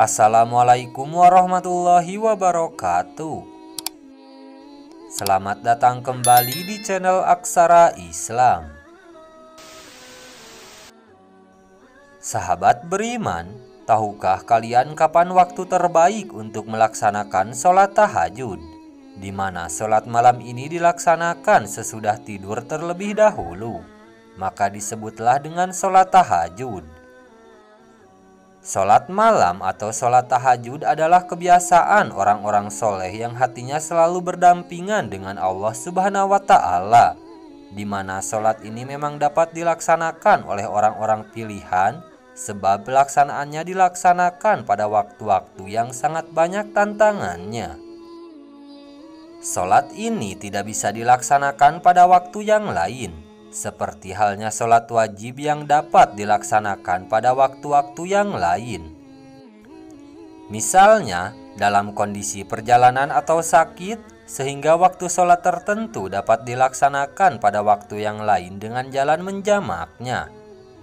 Assalamualaikum warahmatullahi wabarakatuh. Selamat datang kembali di channel Aksara Islam. Sahabat beriman, tahukah kalian kapan waktu terbaik untuk melaksanakan sholat tahajud? Di mana sholat malam ini dilaksanakan sesudah tidur terlebih dahulu, maka disebutlah dengan sholat tahajud. Sholat malam atau sholat tahajud adalah kebiasaan orang-orang soleh yang hatinya selalu berdampingan dengan Allah Subhanahu wa Ta'ala, di mana sholat ini memang dapat dilaksanakan oleh orang-orang pilihan, sebab pelaksanaannya dilaksanakan pada waktu-waktu yang sangat banyak tantangannya. Sholat ini tidak bisa dilaksanakan pada waktu yang lain, seperti halnya sholat wajib yang dapat dilaksanakan pada waktu-waktu yang lain. Misalnya, dalam kondisi perjalanan atau sakit, sehingga waktu sholat tertentu dapat dilaksanakan pada waktu yang lain dengan jalan menjamaknya.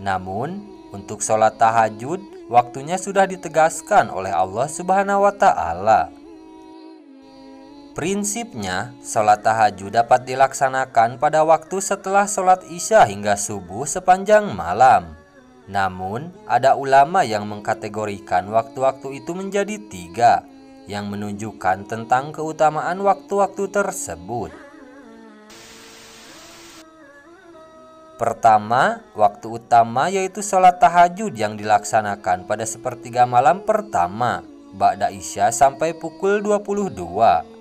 Namun, untuk sholat tahajud, waktunya sudah ditegaskan oleh Allah Subhanahu wa Ta'ala. Prinsipnya, sholat tahajud dapat dilaksanakan pada waktu setelah sholat isya hingga subuh sepanjang malam. Namun, ada ulama yang mengkategorikan waktu-waktu itu menjadi 3, yang menunjukkan tentang keutamaan waktu-waktu tersebut. Pertama, waktu utama yaitu sholat tahajud yang dilaksanakan pada sepertiga malam pertama, ba'da isya sampai pukul 22.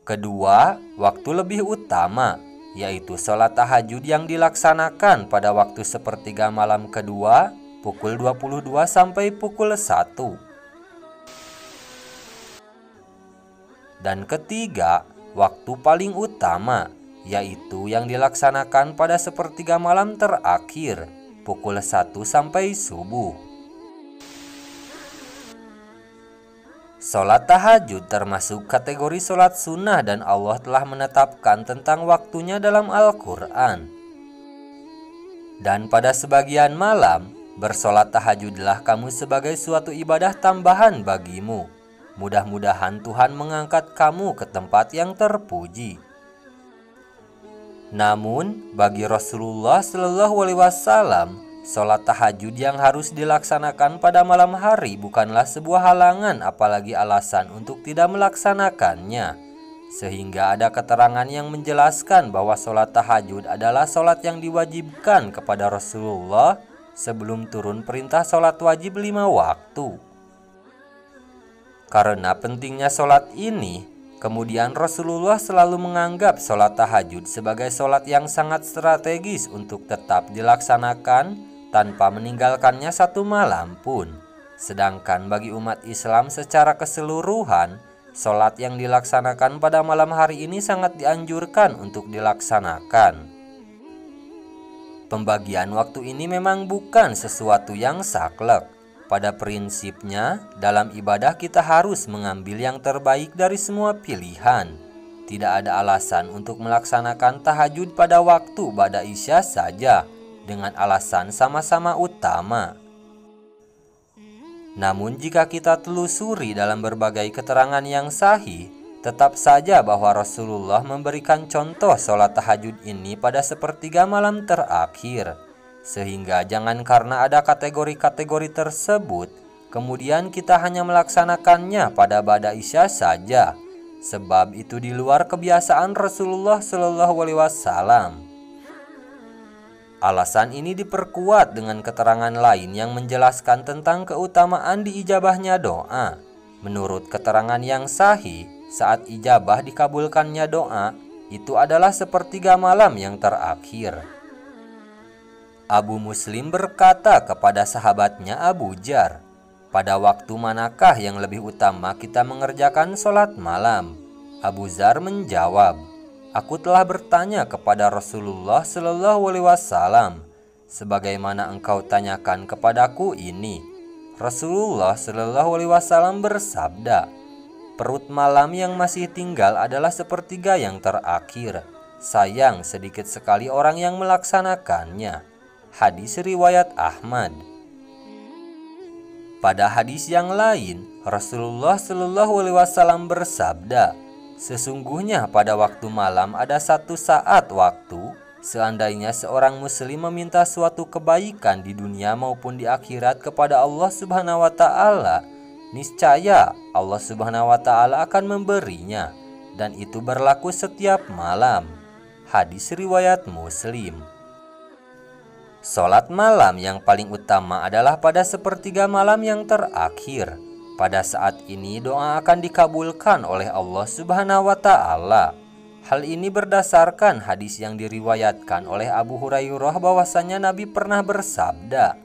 Kedua, waktu lebih utama, yaitu sholat tahajud yang dilaksanakan pada waktu sepertiga malam kedua, pukul 22 sampai pukul 1. Dan ketiga, waktu paling utama, yaitu yang dilaksanakan pada sepertiga malam terakhir, pukul 1 sampai subuh. Sholat tahajud termasuk kategori sholat sunnah dan Allah telah menetapkan tentang waktunya dalam Al-Quran. Dan pada sebagian malam, bersolat tahajudlah kamu sebagai suatu ibadah tambahan bagimu. Mudah-mudahan Tuhan mengangkat kamu ke tempat yang terpuji. Namun, bagi Rasulullah SAW, sholat tahajud yang harus dilaksanakan pada malam hari bukanlah sebuah halangan apalagi alasan untuk tidak melaksanakannya. Sehingga ada keterangan yang menjelaskan bahwa sholat tahajud adalah sholat yang diwajibkan kepada Rasulullah sebelum turun perintah sholat wajib 5 waktu. Karena pentingnya sholat ini, kemudian Rasulullah selalu menganggap sholat tahajud sebagai sholat yang sangat strategis untuk tetap dilaksanakan tanpa meninggalkannya satu malam pun. Sedangkan bagi umat Islam secara keseluruhan, sholat yang dilaksanakan pada malam hari ini sangat dianjurkan untuk dilaksanakan. Pembagian waktu ini memang bukan sesuatu yang saklek. Pada prinsipnya, dalam ibadah kita harus mengambil yang terbaik dari semua pilihan. Tidak ada alasan untuk melaksanakan tahajud pada waktu ba'da isya saja, dengan alasan sama-sama utama. Namun jika kita telusuri dalam berbagai keterangan yang sahih, tetap saja bahwa Rasulullah memberikan contoh sholat tahajud ini pada sepertiga malam terakhir. Sehingga jangan karena ada kategori-kategori tersebut, kemudian kita hanya melaksanakannya pada ba'da isya saja, sebab itu di luar kebiasaan Rasulullah SAW. Alasan ini diperkuat dengan keterangan lain yang menjelaskan tentang keutamaan diijabahnya doa. Menurut keterangan yang sahih, saat ijabah dikabulkannya doa, itu adalah sepertiga malam yang terakhir. Abu Muslim berkata kepada sahabatnya Abu Jar, "Pada waktu manakah yang lebih utama kita mengerjakan sholat malam?" Abu Zar menjawab, "Aku telah bertanya kepada Rasulullah SAW, sebagaimana engkau tanyakan kepadaku ini." Rasulullah SAW bersabda, "Perut malam yang masih tinggal adalah sepertiga yang terakhir. Sayang sedikit sekali orang yang melaksanakannya." Hadis riwayat Ahmad. Pada hadis yang lain, Rasulullah Shallallahu Alaihi Wasallam bersabda, sesungguhnya pada waktu malam ada satu saat waktu, seandainya seorang muslim meminta suatu kebaikan di dunia maupun di akhirat kepada Allah Subhanahu wa taala, niscaya Allah Subhanahu wa taala akan memberinya, dan itu berlaku setiap malam. Hadis riwayat Muslim. Sholat malam yang paling utama adalah pada sepertiga malam yang terakhir. Pada saat ini doa akan dikabulkan oleh Allah Subhanahu wa taala. Hal ini berdasarkan hadis yang diriwayatkan oleh Abu Hurairah bahwasanya Nabi pernah bersabda,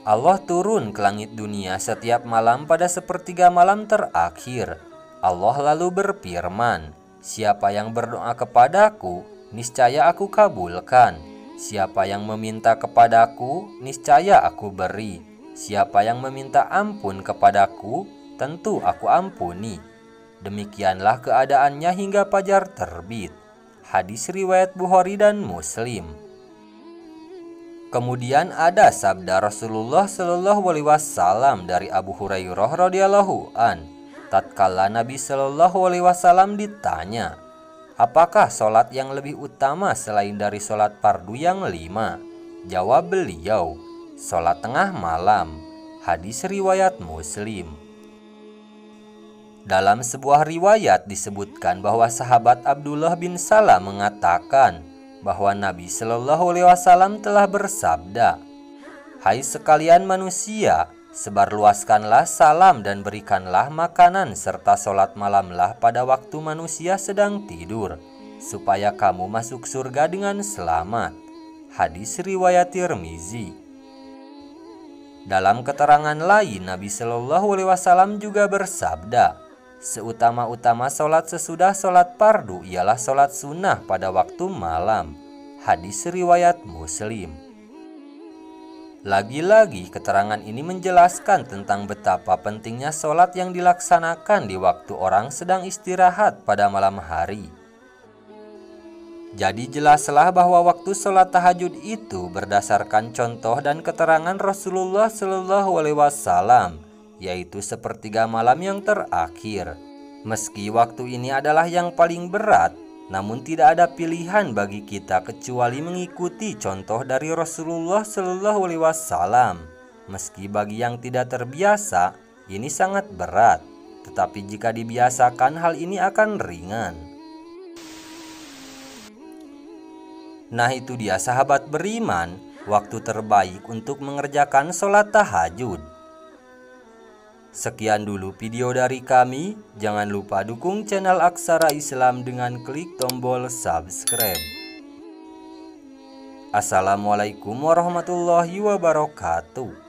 Allah turun ke langit dunia setiap malam pada sepertiga malam terakhir. Allah lalu berfirman, siapa yang berdoa kepadaku, niscaya aku kabulkan. Siapa yang meminta kepadaku, niscaya aku beri. Siapa yang meminta ampun kepadaku, tentu aku ampuni. Demikianlah keadaannya hingga fajar terbit. Hadis riwayat Bukhari dan Muslim. Kemudian ada sabda Rasulullah Shallallahu Alaihi Wasallam dari Abu Hurairah radhiyallahu an. Tatkala Nabi Shallallahu Alaihi Wasallam ditanya, apakah sholat yang lebih utama selain dari sholat fardu yang 5? Jawab beliau, sholat tengah malam. Hadis riwayat Muslim. Dalam sebuah riwayat disebutkan bahwa sahabat Abdullah bin Salam mengatakan bahwa Nabi Shallallahu Alaihi Wasallam telah bersabda, hai sekalian manusia, sebarluaskanlah salam dan berikanlah makanan serta sholat malamlah pada waktu manusia sedang tidur, supaya kamu masuk surga dengan selamat. Hadis riwayat Tirmizi. Dalam keterangan lain, Nabi Shallallahu Alaihi Wasallam juga bersabda, seutama-utama sholat sesudah sholat fardu ialah sholat sunnah pada waktu malam. Hadis riwayat Muslim. Lagi-lagi keterangan ini menjelaskan tentang betapa pentingnya sholat yang dilaksanakan di waktu orang sedang istirahat pada malam hari. Jadi jelaslah bahwa waktu sholat tahajud itu berdasarkan contoh dan keterangan Rasulullah Shallallahu Alaihi Wasallam, yaitu sepertiga malam yang terakhir. Meski waktu ini adalah yang paling berat, namun tidak ada pilihan bagi kita kecuali mengikuti contoh dari Rasulullah Shallallahu Alaihi Wasallam. Meski bagi yang tidak terbiasa, ini sangat berat, tetapi jika dibiasakan hal ini akan ringan. Nah itu dia sahabat beriman, waktu terbaik untuk mengerjakan sholat tahajud. Sekian dulu video dari kami, jangan lupa dukung channel Aksara Islam dengan klik tombol subscribe. Assalamualaikum warahmatullahi wabarakatuh.